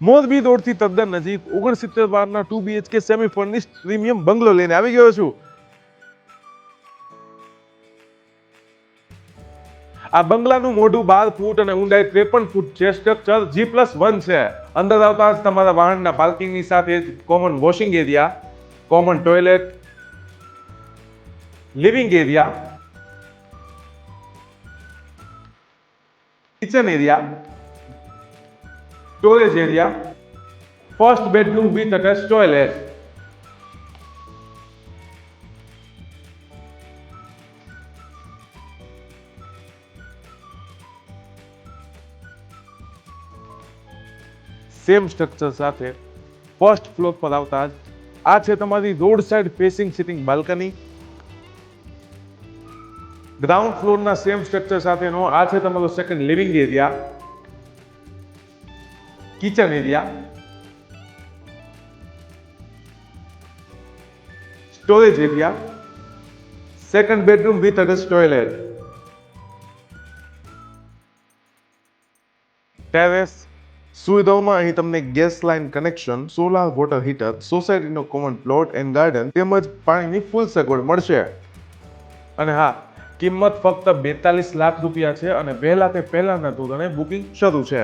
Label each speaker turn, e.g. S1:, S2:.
S1: મોરબી રોડથી તદ્દન નજીક 69 બારના 2 BHK સેમી ફર્નિશ્ડ પ્રીમિયમ બંગલો લઈને આવી ગયો છું. આ બંગલાનું મોઢું 12 ફૂટ અને ઊંડાઈ 53 ફૂટ છે. સ્ટ્રક્ચર G+1 છે. અંદર આવતા જ તમારા વાહનના પાર્કિંગની સાથે જ common washing area, common toilet, living area, kitchen area, storage area, first bedroom with attach toilet. Same structure સાથે ફર્સ્ટ ફ્લોર પર આવતા જ આ છે તમારી road side facing sitting balcony. Ground ફ્લોરના સેમ સ્ટ્રક્ચર સાથેનો આ છે તમારો second living area, kitchen area, storage area, second bedroom with attach toilet, terrace. સુવિધાઓમાં અહીં તમને gas line connection, solar water heater, સોસાયટીનો કોમન પ્લોટ એન્ડ ગાર્ડન તેમજ પાણીની ફૂલ સગવડ મળશે. અને હા, કિંમત ફક્ત 42 લાખ રૂપિયા છે અને વહેલા તે પહેલાના ધોરણે બુકિંગ શરૂ છે.